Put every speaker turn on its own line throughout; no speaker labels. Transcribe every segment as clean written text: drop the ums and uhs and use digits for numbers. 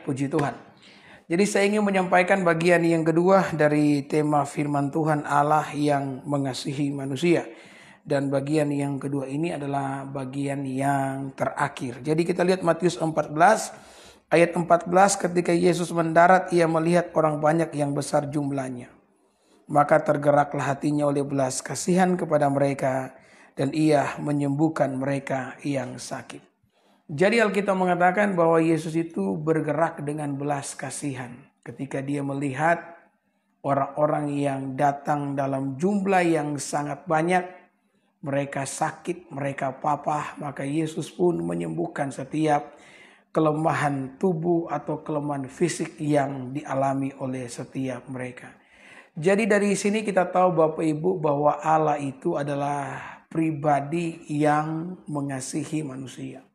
puji Tuhan. Jadi saya ingin menyampaikan bagian yang kedua dari tema firman Tuhan, Allah yang mengasihi manusia. Dan bagian yang kedua ini adalah bagian yang terakhir. Jadi kita lihat Matius 14 ayat 14, ketika Yesus mendarat ia melihat orang banyak yang besar jumlahnya. Maka tergeraklah hatinya oleh belas kasihan kepada mereka dan ia menyembuhkan mereka yang sakit. Jadi Alkitab mengatakan bahwa Yesus itu bergerak dengan belas kasihan ketika dia melihat orang-orang yang datang dalam jumlah yang sangat banyak. Mereka sakit, mereka papah, maka Yesus pun menyembuhkan setiap kelemahan tubuh atau kelemahan fisik yang dialami oleh setiap mereka. Jadi dari sini kita tahu Bapak Ibu bahwa Allah itu adalah pribadi yang mengasihi manusia.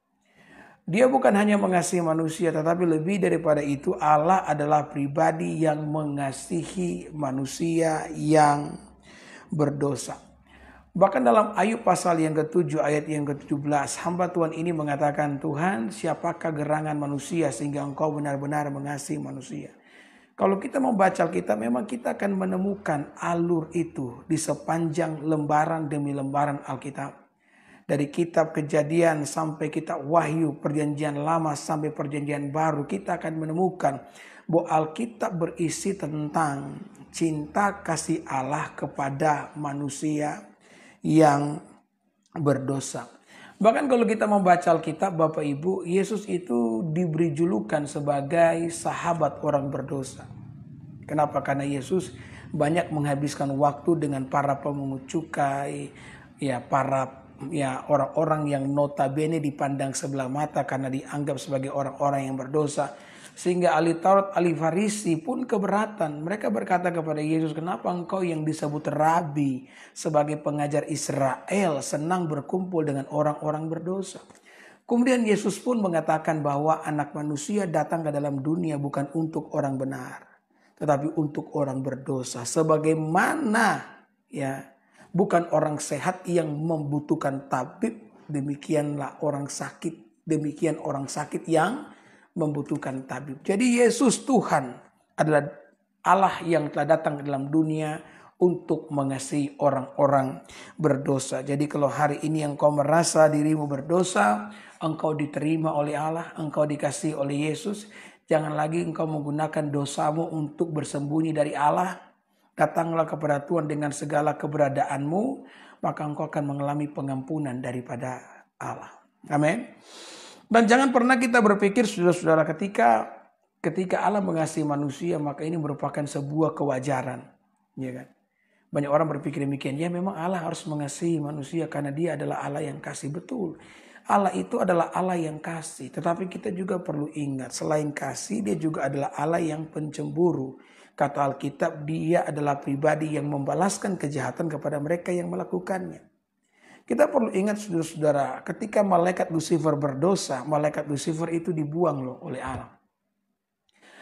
Dia bukan hanya mengasihi manusia, tetapi lebih daripada itu Allah adalah pribadi yang mengasihi manusia yang berdosa. Bahkan dalam Ayub pasal yang ke-7 ayat yang ke-17, hamba Tuhan ini mengatakan, Tuhan siapakah gerangan manusia sehingga engkau benar-benar mengasihi manusia. Kalau kita membaca Alkitab memang kita akan menemukan alur itu di sepanjang lembaran demi lembaran Alkitab. Dari kitab Kejadian sampai kitab Wahyu, perjanjian lama sampai perjanjian baru, kita akan menemukan bahwa Alkitab berisi tentang cinta kasih Allah kepada manusia yang berdosa. Bahkan kalau kita membaca Alkitab Bapak Ibu, Yesus itu diberi julukan sebagai sahabat orang berdosa. Kenapa? Karena Yesus banyak menghabiskan waktu dengan para pemungut cukai, orang-orang yang notabene dipandang sebelah mata karena dianggap sebagai orang-orang yang berdosa. Sehingga ahli Taurat, ahli Farisi pun keberatan. Mereka berkata kepada Yesus, kenapa engkau yang disebut Rabi sebagai pengajar Israel senang berkumpul dengan orang-orang berdosa? Kemudian Yesus pun mengatakan bahwa anak manusia datang ke dalam dunia bukan untuk orang benar, tetapi untuk orang berdosa. Sebagaimana bukan orang sehat yang membutuhkan tabib, demikianlah orang sakit. Demikian orang sakit yang membutuhkan tabib. Jadi Yesus Tuhan adalah Allah yang telah datang ke dalam dunia untuk mengasihi orang-orang berdosa. Jadi kalau hari ini engkau merasa dirimu berdosa, engkau diterima oleh Allah, engkau dikasihi oleh Yesus, jangan lagi engkau menggunakan dosamu untuk bersembunyi dari Allah. Datanglah kepada Tuhan dengan segala keberadaanmu, maka engkau akan mengalami pengampunan daripada Allah. Amin. Dan jangan pernah kita berpikir saudara-saudara ketika Allah mengasihi manusia maka ini merupakan sebuah kewajaran. Ya kan? Banyak orang berpikir demikian. Ya memang Allah harus mengasihi manusia karena dia adalah Allah yang kasih. Betul. Allah itu adalah Allah yang kasih. Tetapi kita juga perlu ingat selain kasih dia juga adalah Allah yang pencemburu. Kata Alkitab dia adalah pribadi yang membalaskan kejahatan kepada mereka yang melakukannya. Kita perlu ingat saudara-saudara, ketika malaikat Lucifer berdosa, malaikat Lucifer itu dibuang oleh Allah.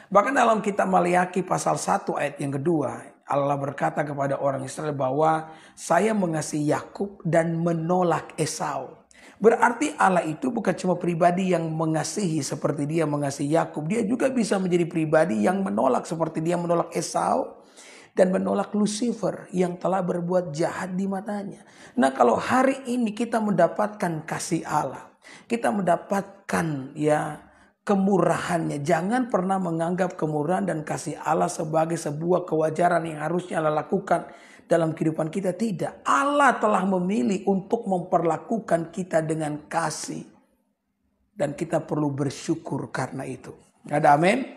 Bahkan dalam kitab Maliaki pasal 1 ayat yang kedua, Allah berkata kepada orang Israel bahwa saya mengasihi Yakub dan menolak Esau. Berarti Allah itu bukan cuma pribadi yang mengasihi seperti dia mengasihi Yakub, dia juga bisa menjadi pribadi yang menolak seperti dia menolak Esau. Dan menolak Lucifer yang telah berbuat jahat di matanya. Nah kalau hari ini kita mendapatkan kasih Allah. Kita mendapatkan kemurahannya. Jangan pernah menganggap kemurahan dan kasih Allah sebagai sebuah kewajaran yang harusnya Allah lakukan dalam kehidupan kita. Tidak. Allah telah memilih untuk memperlakukan kita dengan kasih. Dan kita perlu bersyukur karena itu. Ada amin?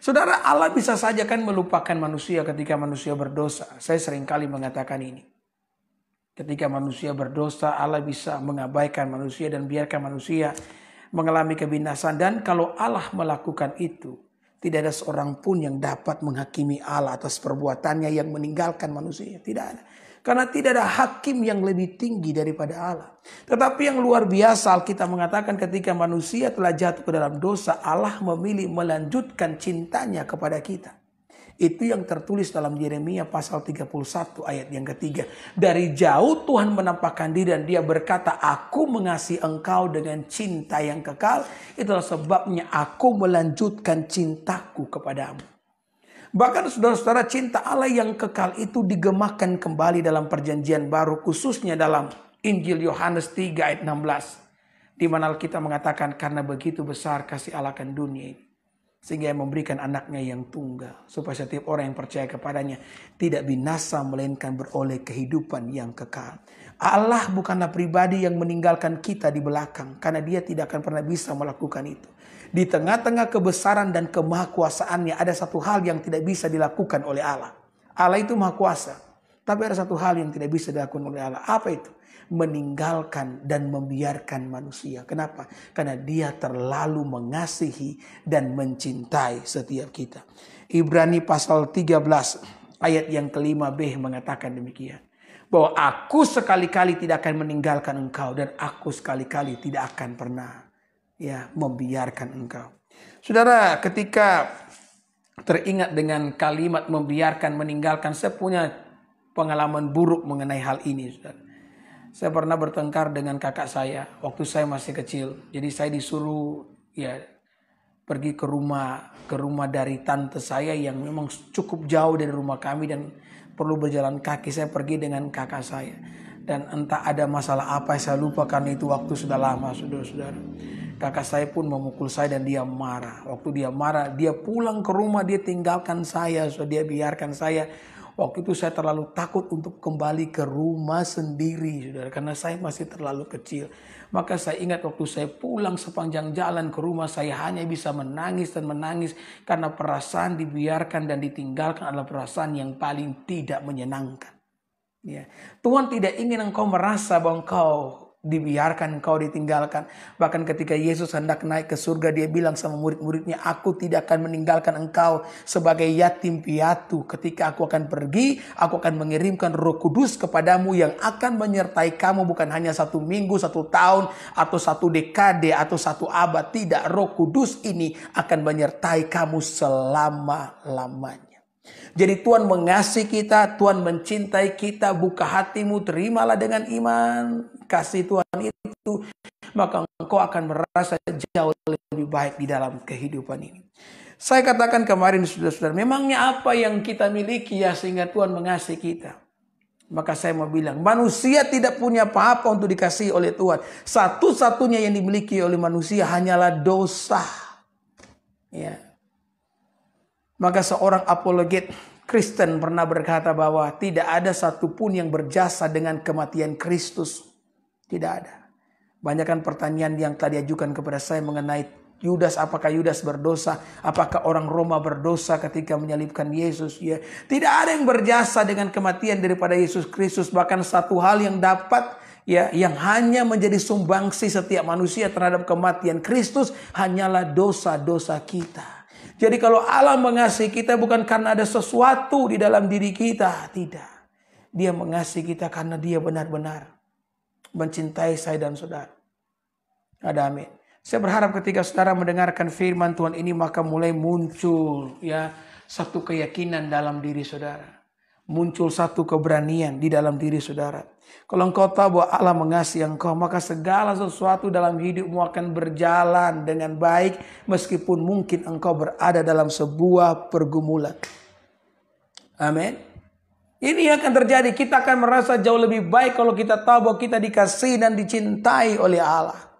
Saudara, Allah bisa saja kan melupakan manusia ketika manusia berdosa. Saya seringkali mengatakan ini. Ketika manusia berdosa, Allah bisa mengabaikan manusia dan biarkan manusia mengalami kebinasan. Dan kalau Allah melakukan itu, tidak ada seorang pun yang dapat menghakimi Allah atas perbuatannya yang meninggalkan manusia. Tidak ada. Karena tidak ada hakim yang lebih tinggi daripada Allah. Tetapi yang luar biasa Alkitab mengatakan ketika manusia telah jatuh ke dalam dosa, Allah memilih melanjutkan cintanya kepada kita. Itu yang tertulis dalam Yeremia pasal 31 ayat yang ketiga. Dari jauh Tuhan menampakkan diri dan dia berkata, aku mengasihi engkau dengan cinta yang kekal. Itulah sebabnya aku melanjutkan cintaku kepadamu. Bahkan saudara-saudara, cinta Allah yang kekal itu digemakan kembali dalam perjanjian baru, khususnya dalam Injil Yohanes 3 ayat 16. Di mana kita mengatakan karena begitu besar kasih Allah akan dunia ini, sehingga Ia memberikan anaknya yang tunggal, supaya setiap orang yang percaya kepadanya tidak binasa melainkan beroleh kehidupan yang kekal. Allah bukanlah pribadi yang meninggalkan kita di belakang, karena Dia tidak akan pernah bisa melakukan itu. Di tengah-tengah kebesaran dan kemahakuasaannya ada satu hal yang tidak bisa dilakukan oleh Allah. Allah itu maha kuasa. Tapi ada satu hal yang tidak bisa dilakukan oleh Allah. Apa itu? Meninggalkan dan membiarkan manusia. Kenapa? Karena Dia terlalu mengasihi dan mencintai setiap kita. Ibrani pasal 13 ayat yang ke-5b mengatakan demikian. Bahwa aku sekali-kali tidak akan meninggalkan engkau dan aku sekali-kali tidak akan pernah membiarkan engkau. Saudara, ketika teringat dengan kalimat membiarkan, meninggalkan, saya punya pengalaman buruk mengenai hal ini, saudara. Saya pernah bertengkar dengan kakak saya waktu saya masih kecil. Jadi saya disuruh pergi ke rumah dari tante saya yang memang cukup jauh dari rumah kami dan perlu berjalan kaki. Saya pergi dengan kakak saya. Dan entah ada masalah apa, saya lupa karena itu waktu sudah lama, saudara-saudara. Kakak saya pun memukul saya dan dia marah. Waktu dia marah, dia pulang ke rumah, dia tinggalkan saya, dia biarkan saya. Waktu itu saya terlalu takut untuk kembali ke rumah sendiri, saudara, karena saya masih terlalu kecil. Maka saya ingat waktu saya pulang sepanjang jalan ke rumah, saya hanya bisa menangis dan menangis. Karena perasaan dibiarkan dan ditinggalkan adalah perasaan yang paling tidak menyenangkan. Tuhan tidak ingin engkau merasa bahwa engkau dibiarkan, engkau ditinggalkan. Bahkan ketika Yesus hendak naik ke surga, Dia bilang sama murid-muridnya, aku tidak akan meninggalkan engkau sebagai yatim piatu. Ketika aku akan pergi, aku akan mengirimkan Roh Kudus kepadamu yang akan menyertai kamu bukan hanya 1 minggu, 1 tahun, atau 1 dekade, atau 1 abad. Tidak, Roh Kudus ini akan menyertai kamu selama-lamanya. Jadi Tuhan mengasihi kita, Tuhan mencintai kita. Buka hatimu, terimalah dengan iman kasih Tuhan itu, maka engkau akan merasa jauh lebih baik di dalam kehidupan ini. Saya katakan kemarin, saudara-saudara, memangnya apa yang kita miliki sehingga Tuhan mengasihi kita? Maka saya mau bilang, manusia tidak punya apa-apa untuk dikasihi oleh Tuhan. Satu-satunya yang dimiliki oleh manusia hanyalah dosa. Maka seorang apologet Kristen pernah berkata bahwa tidak ada satupun yang berjasa dengan kematian Kristus. Tidak ada. Banyakkan pertanyaan yang telah diajukan kepada saya mengenai Yudas, apakah Yudas berdosa? Apakah orang Roma berdosa ketika menyalibkan Yesus? Tidak ada yang berjasa dengan kematian daripada Yesus Kristus. Bahkan satu hal yang dapat yang hanya menjadi sumbangsi setiap manusia terhadap kematian Kristus hanyalah dosa-dosa kita. Jadi kalau Allah mengasihi kita bukan karena ada sesuatu di dalam diri kita. Tidak. Dia mengasihi kita karena Dia benar-benar mencintai saya dan saudara. Ada amin. Saya berharap ketika saudara mendengarkan firman Tuhan ini, maka mulai muncul satu keyakinan dalam diri saudara. Muncul satu keberanian di dalam diri saudara. Kalau engkau tahu bahwa Allah mengasihi engkau, maka segala sesuatu dalam hidupmu akan berjalan dengan baik, meskipun mungkin engkau berada dalam sebuah pergumulan. Amin. Ini akan terjadi. Kita akan merasa jauh lebih baik kalau kita tahu bahwa kita dikasihi dan dicintai oleh Allah.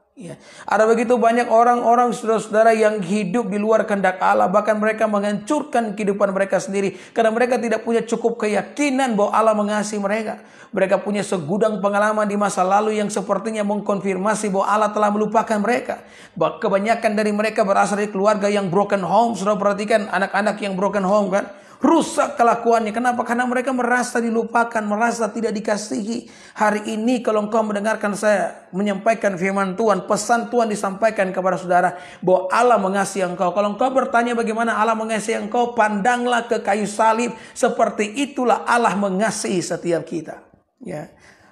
Ada begitu banyak orang-orang, saudara-saudara, yang hidup di luar kehendak Allah. Bahkan mereka menghancurkan kehidupan mereka sendiri. Karena mereka tidak punya cukup keyakinan bahwa Allah mengasihi mereka. Mereka punya segudang pengalaman di masa lalu yang sepertinya mengkonfirmasi bahwa Allah telah melupakan mereka. Kebanyakan dari mereka berasal dari keluarga yang broken home. Saudara perhatikan anak-anak yang broken home kan. Rusak kelakuannya. Kenapa? Karena mereka merasa dilupakan, merasa tidak dikasihi. Hari ini kalau engkau mendengarkan saya menyampaikan firman Tuhan, pesan Tuhan disampaikan kepada saudara bahwa Allah mengasihi engkau. Kalau engkau bertanya bagaimana Allah mengasihi engkau, pandanglah ke kayu salib. Seperti itulah Allah mengasihi setiap kita.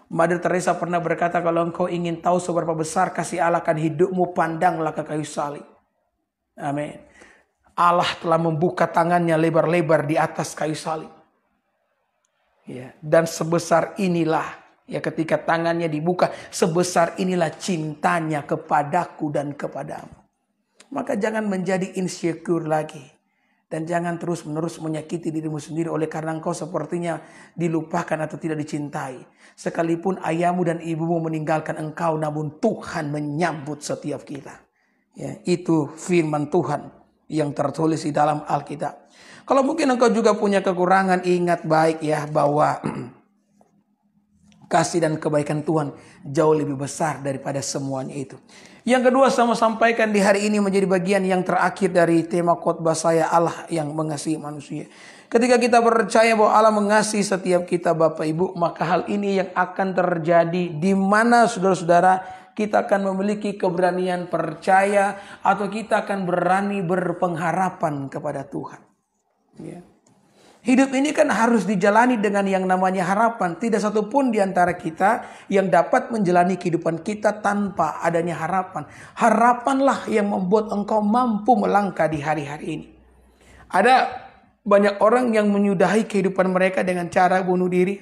Mother Teresa pernah berkata, kalau engkau ingin tahu seberapa besar kasih Allah akan hidupmu, pandanglah ke kayu salib. Amin. Allah telah membuka tangannya lebar-lebar di atas kayu salib. Ya, dan sebesar inilah, ya ketika tangannya dibuka, sebesar inilah cintanya kepadaku dan kepadamu. Maka jangan menjadi insecure lagi. Dan jangan terus-menerus menyakiti dirimu sendiri oleh karena engkau sepertinya dilupakan atau tidak dicintai. Sekalipun ayahmu dan ibumu meninggalkan engkau, namun Tuhan menyambut setiap kita. Ya, itu firman Tuhan yang tertulis di dalam Alkitab. Kalau mungkin engkau juga punya kekurangan, ingat baik ya bahwa kasih dan kebaikan Tuhan jauh lebih besar daripada semuanya itu. Yang kedua, saya mau sampaikan di hari ini menjadi bagian yang terakhir dari tema khotbah saya, Allah yang mengasihi manusia. Ketika kita percaya bahwa Allah mengasihi setiap kita Bapak Ibu, maka hal ini yang akan terjadi di mana saudara-saudara kita akan memiliki keberanian percaya atau kita akan berani berpengharapan kepada Tuhan. Ya. Hidup ini kan harus dijalani dengan yang namanya harapan. Tidak satu pun di antara kita yang dapat menjalani kehidupan kita tanpa adanya harapan. Harapanlah yang membuat engkau mampu melangkah di hari-hari ini. Ada banyak orang yang menyudahi kehidupan mereka dengan cara bunuh diri.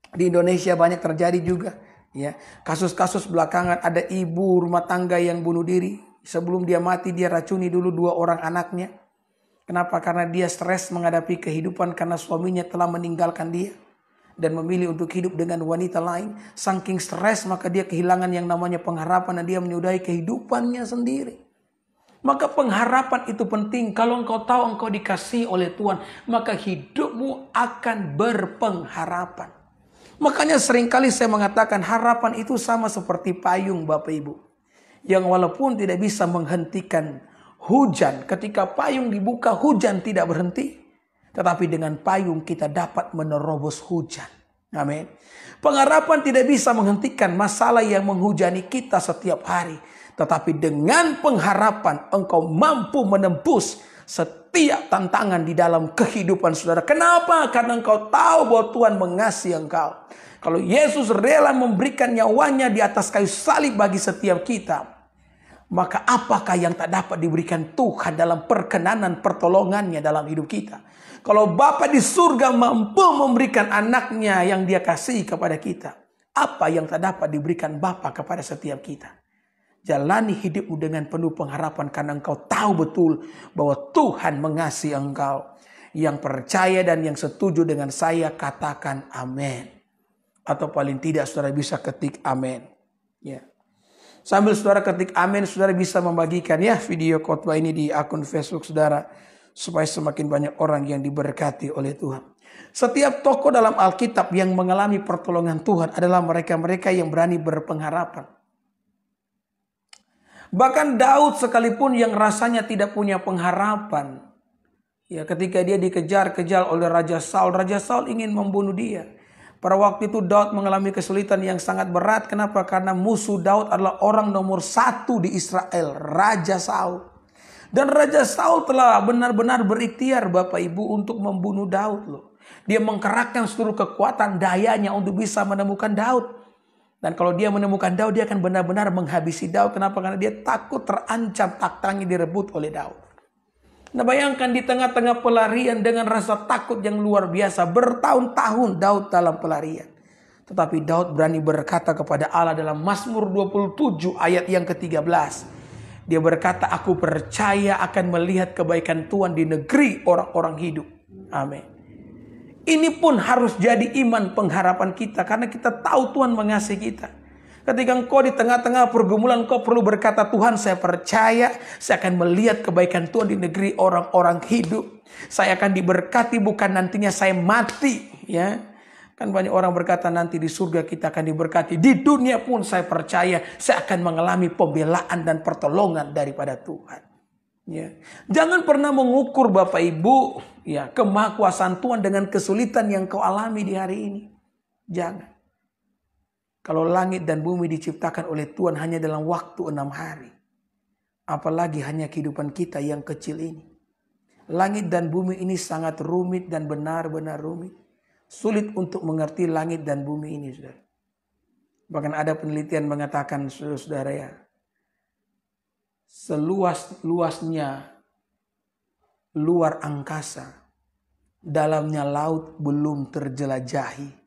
Di Indonesia banyak terjadi juga. Ya, kasus-kasus belakangan ada ibu rumah tangga yang bunuh diri. Sebelum dia mati dia racuni dulu 2 orang anaknya. Kenapa? Karena dia stres menghadapi kehidupan karena suaminya telah meninggalkan dia dan memilih untuk hidup dengan wanita lain. Saking stres maka dia kehilangan yang namanya pengharapan dan dia menyudahi kehidupannya sendiri. Maka pengharapan itu penting. Kalau engkau tahu engkau dikasihi oleh Tuhan, maka hidupmu akan berpengharapan. Makanya seringkali saya mengatakan harapan itu sama seperti payung Bapak Ibu. Yang walaupun tidak bisa menghentikan hujan, ketika payung dibuka hujan tidak berhenti. Tetapi dengan payung kita dapat menerobos hujan. Amin. Pengharapan tidak bisa menghentikan masalah yang menghujani kita setiap hari. Tetapi dengan pengharapan engkau mampu menembus setiap tantangan di dalam kehidupan saudara. Kenapa? Karena engkau tahu bahwa Tuhan mengasihi engkau. Kalau Yesus rela memberikan nyawanya di atas kayu salib bagi setiap kita, maka apakah yang tak dapat diberikan Tuhan dalam perkenanan pertolongannya dalam hidup kita? Kalau Bapa di surga mampu memberikan anaknya yang dia kasih kepada kita, apa yang tak dapat diberikan Bapa kepada setiap kita? Jalani hidupmu dengan penuh pengharapan karena engkau tahu betul bahwa Tuhan mengasihi engkau. Yang percaya dan yang setuju dengan saya katakan amin. Atau paling tidak saudara bisa ketik amin. Ya. Sambil saudara ketik amin, saudara bisa membagikan ya video khotbah ini di akun Facebook saudara. Supaya semakin banyak orang yang diberkati oleh Tuhan. Setiap tokoh dalam Alkitab yang mengalami pertolongan Tuhan adalah mereka-mereka yang berani berpengharapan. Bahkan Daud sekalipun yang rasanya tidak punya pengharapan. Ya, ketika dia dikejar-kejar oleh Raja Saul ingin membunuh dia. Pada waktu itu Daud mengalami kesulitan yang sangat berat. Kenapa? Karena musuh Daud adalah orang nomor 1 di Israel, Raja Saul. Dan Raja Saul telah benar-benar berikhtiar Bapak Ibu untuk membunuh Daud loh. Dia mengkerahkan seluruh kekuatan dayanya untuk bisa menemukan Daud. Dan kalau dia menemukan Daud, dia akan benar-benar menghabisi Daud. Kenapa? Karena dia takut terancam takhtannya direbut oleh Daud. Nah bayangkan di tengah-tengah pelarian dengan rasa takut yang luar biasa. Bertahun-tahun Daud dalam pelarian. Tetapi Daud berani berkata kepada Allah dalam Mazmur 27 ayat yang ke-13. Dia berkata, aku percaya akan melihat kebaikan Tuhan di negeri orang-orang hidup. Amin. Ini pun harus jadi iman pengharapan kita. Karena kita tahu Tuhan mengasihi kita. Ketika engkau di tengah-tengah pergumulan, engkau perlu berkata, Tuhan saya percaya, saya akan melihat kebaikan Tuhan di negeri orang-orang hidup. Saya akan diberkati bukan nantinya saya mati. Ya, kan banyak orang berkata nanti di surga kita akan diberkati. Di dunia pun saya percaya, saya akan mengalami pembelaan dan pertolongan daripada Tuhan. Ya. Jangan pernah mengukur Bapak Ibu ya, kemahakuasaan Tuhan dengan kesulitan yang kau alami di hari ini. Jangan. Kalau langit dan bumi diciptakan oleh Tuhan hanya dalam waktu 6 hari. Apalagi hanya kehidupan kita yang kecil ini. Langit dan bumi ini sangat rumit dan benar-benar rumit. Sulit untuk mengerti langit dan bumi ini, saudara. Bahkan ada penelitian mengatakan, saudara ya, seluas-luasnya luar angkasa, dalamnya laut belum terjelajahi.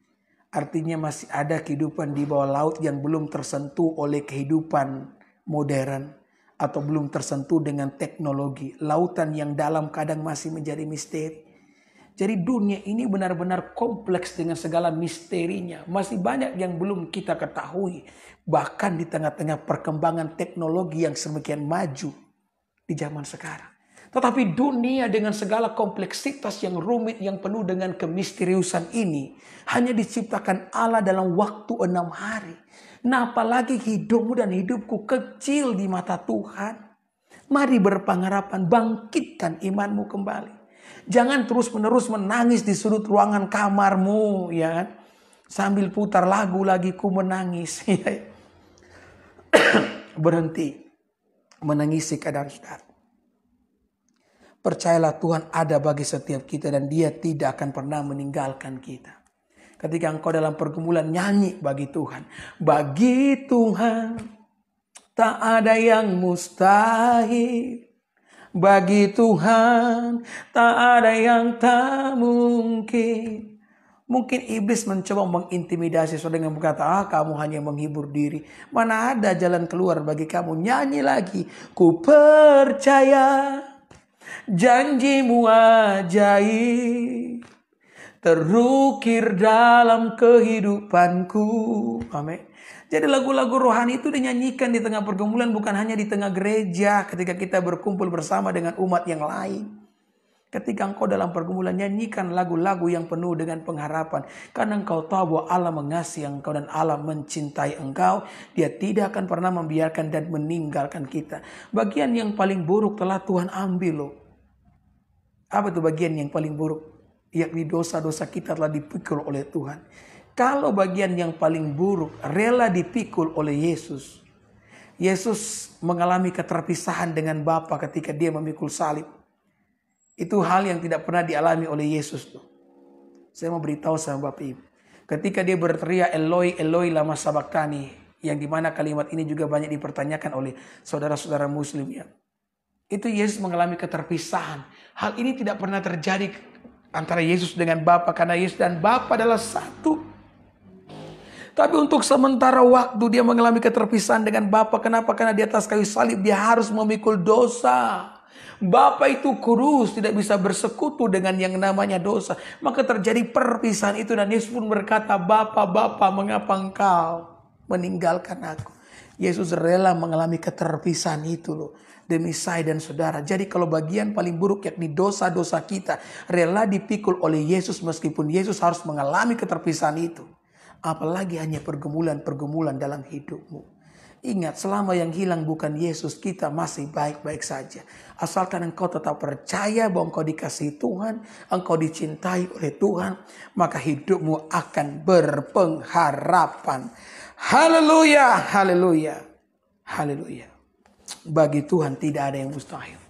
Artinya masih ada kehidupan di bawah laut yang belum tersentuh oleh kehidupan modern atau belum tersentuh dengan teknologi. Lautan yang dalam kadang masih menjadi misteri. Jadi dunia ini benar-benar kompleks dengan segala misterinya. Masih banyak yang belum kita ketahui. Bahkan di tengah-tengah perkembangan teknologi yang semakin maju di zaman sekarang. Tetapi dunia dengan segala kompleksitas yang rumit, yang penuh dengan kemisteriusan ini, hanya diciptakan Allah dalam waktu 6 hari. Nah, apalagi hidupmu dan hidupku kecil di mata Tuhan. Mari berpengharapan, bangkitkan imanmu kembali. Jangan terus-menerus menangis di sudut ruangan kamarmu, ya kan? Sambil putar lagu lagi ku menangis. Berhenti menangisi keadaan saudara. Percayalah Tuhan ada bagi setiap kita dan Dia tidak akan pernah meninggalkan kita. Ketika engkau dalam pergumulan, nyanyi bagi Tuhan. Bagi Tuhan tak ada yang mustahil. Bagi Tuhan tak ada yang tak mungkin. Mungkin iblis mencoba mengintimidasi saudara dengan berkata, kamu hanya menghibur diri. Mana ada jalan keluar bagi kamu. Nyanyi lagi. Ku percaya janjimu ajaib, terukir dalam kehidupanku. Amin. Jadi lagu-lagu rohani itu dinyanyikan di tengah pergumulan, bukan hanya di tengah gereja ketika kita berkumpul bersama dengan umat yang lain. Ketika engkau dalam pergumulan, nyanyikan lagu-lagu yang penuh dengan pengharapan. Karena engkau tahu bahwa Allah mengasihi engkau dan Allah mencintai engkau. Dia tidak akan pernah membiarkan dan meninggalkan kita. Bagian yang paling buruk telah Tuhan ambil loh. Apa itu bagian yang paling buruk? Yakni dosa-dosa kita telah dipikul oleh Tuhan. Kalau bagian yang paling buruk rela dipikul oleh Yesus. Yesus mengalami keterpisahan dengan Bapa ketika dia memikul salib. Itu hal yang tidak pernah dialami oleh Yesus tuh. Saya mau beritahu sama Bapak Ibu. Ketika dia berteriak Eloi, Eloi lama sabachthani. Yang dimana kalimat ini juga banyak dipertanyakan oleh saudara-saudara muslim ya. Itu Yesus mengalami keterpisahan. Hal ini tidak pernah terjadi antara Yesus dengan Bapa. Karena Yesus dan Bapa adalah satu. Tapi untuk sementara waktu dia mengalami keterpisahan dengan Bapa. Kenapa? Karena di atas kayu salib dia harus memikul dosa. Bapa itu kurus, tidak bisa bersekutu dengan yang namanya dosa. Maka terjadi perpisahan itu dan Yesus pun berkata, Bapa, Bapa, mengapa engkau meninggalkan aku? Yesus rela mengalami keterpisahan itu loh. Demi saya dan saudara. Jadi kalau bagian paling buruk yakni dosa-dosa kita rela dipikul oleh Yesus meskipun Yesus harus mengalami keterpisahan itu. Apalagi hanya pergumulan-pergumulan dalam hidupmu. Ingat, selama yang hilang bukan Yesus, kita masih baik-baik saja. Asalkan engkau tetap percaya bahwa engkau dikasihi Tuhan, engkau dicintai oleh Tuhan, maka hidupmu akan berpengharapan. Haleluya, haleluya, haleluya. Bagi Tuhan tidak ada yang mustahil.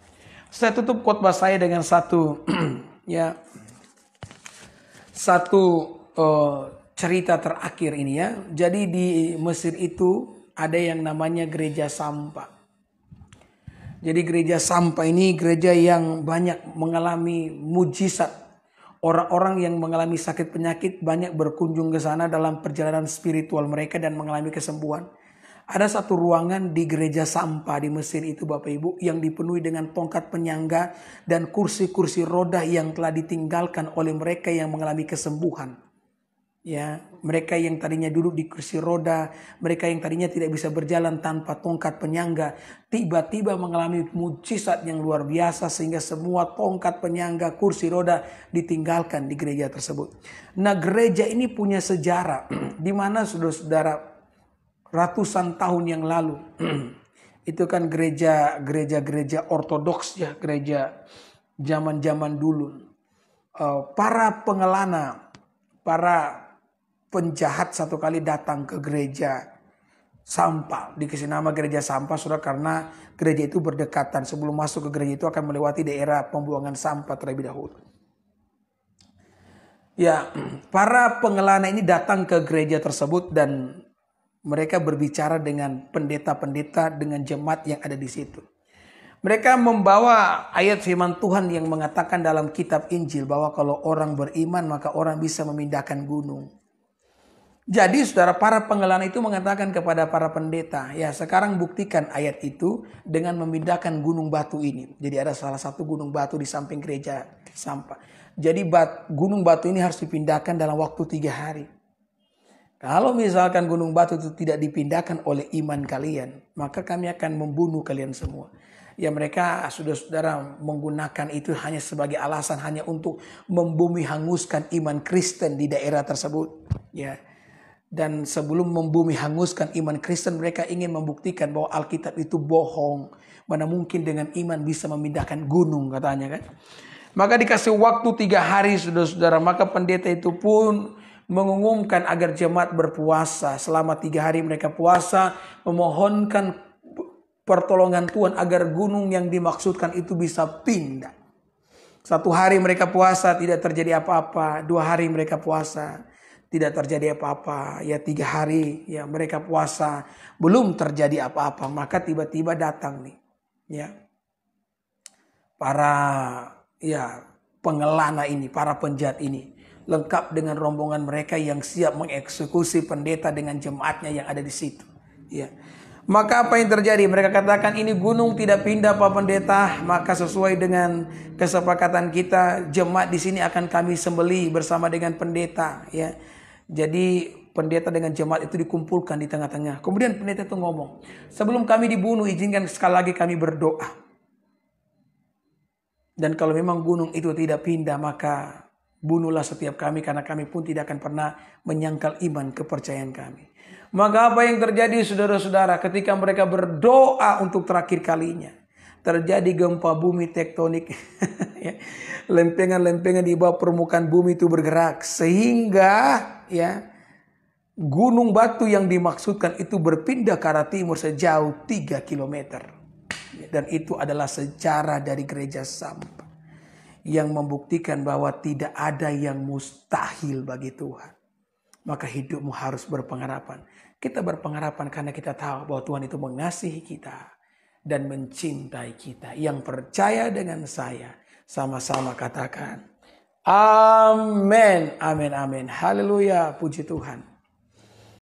Saya tutup khotbah saya dengan satu cerita terakhir ini ya. Jadi di Mesir itu ada yang namanya gereja sampah. Jadi gereja sampah ini gereja yang banyak mengalami mujizat. Orang-orang yang mengalami sakit penyakit banyak berkunjung ke sana dalam perjalanan spiritual mereka dan mengalami kesembuhan. Ada satu ruangan di gereja sampah di Mesir itu Bapak Ibu yang dipenuhi dengan tongkat penyangga dan kursi-kursi roda yang telah ditinggalkan oleh mereka yang mengalami kesembuhan. Ya, mereka yang tadinya duduk di kursi roda, mereka yang tadinya tidak bisa berjalan tanpa tongkat penyangga, tiba-tiba mengalami mujizat yang luar biasa sehingga semua tongkat penyangga, kursi roda ditinggalkan di gereja tersebut. Nah, gereja ini punya sejarah di mana saudara-saudara ratusan tahun yang lalu itu kan gereja ortodoks ya, gereja zaman-zaman dulu. Para pengelana, para penjahat satu kali datang ke gereja sampah. Dikasih nama gereja sampah saudara karena gereja itu berdekatan. Sebelum masuk ke gereja itu akan melewati daerah pembuangan sampah terlebih dahulu. Ya, para pengelana ini datang ke gereja tersebut dan mereka berbicara dengan pendeta-pendeta dengan jemaat yang ada di situ. Mereka membawa ayat firman Tuhan yang mengatakan dalam kitab Injil bahwa kalau orang beriman maka orang bisa memindahkan gunung. Jadi saudara, para pengelan itu mengatakan kepada para pendeta, ya sekarang buktikan ayat itu dengan memindahkan gunung batu ini. Jadi ada salah satu gunung batu di samping gereja sampah. Jadi gunung batu ini harus dipindahkan dalam waktu 3 hari. Kalau misalkan gunung batu itu tidak dipindahkan oleh iman kalian, maka kami akan membunuh kalian semua. Ya mereka saudara menggunakan itu hanya sebagai alasan hanya untuk membumi hanguskan iman Kristen di daerah tersebut. Ya. Dan sebelum membumi hanguskan iman Kristen, mereka ingin membuktikan bahwa Alkitab itu bohong. Mana mungkin dengan iman bisa memindahkan gunung katanya kan. Maka dikasih waktu 3 hari saudara-saudara. Maka pendeta itu pun mengumumkan agar jemaat berpuasa. Selama 3 hari mereka puasa, memohonkan pertolongan Tuhan agar gunung yang dimaksudkan itu bisa pindah. 1 hari mereka puasa tidak terjadi apa-apa. 2 hari mereka puasa tidak terjadi apa-apa. Ya 3 hari ya mereka puasa belum terjadi apa-apa. Maka tiba-tiba datang nih ya para pengelana ini, para penjahat ini, lengkap dengan rombongan mereka yang siap mengeksekusi pendeta dengan jemaatnya yang ada di situ. Ya. Maka apa yang terjadi? Mereka katakan ini gunung tidak pindah Pak Pendeta. Maka sesuai dengan kesepakatan kita, jemaat di sini akan kami sembelih bersama dengan pendeta. Ya. Jadi pendeta dengan jemaat itu dikumpulkan di tengah-tengah. Kemudian pendeta itu ngomong, sebelum kami dibunuh izinkan sekali lagi kami berdoa. Dan kalau memang gunung itu tidak pindah maka bunuhlah setiap kami karena kami pun tidak akan pernah menyangkal iman kepercayaan kami. Maka apa yang terjadi saudara-saudara ketika mereka berdoa untuk terakhir kalinya? Terjadi gempa bumi tektonik. Lempengan-lempengan di bawah permukaan bumi itu bergerak. Sehingga ya gunung batu yang dimaksudkan itu berpindah ke arah timur sejauh 3 km. Dan itu adalah sejarah dari gereja Sampah. Yang membuktikan bahwa tidak ada yang mustahil bagi Tuhan. Maka hidupmu harus berpengharapan. Kita berpengharapan karena kita tahu bahwa Tuhan itu mengasihi kita dan mencintai kita. Yang percaya dengan saya, sama-sama katakan, amin, amin, amin. Haleluya, puji Tuhan.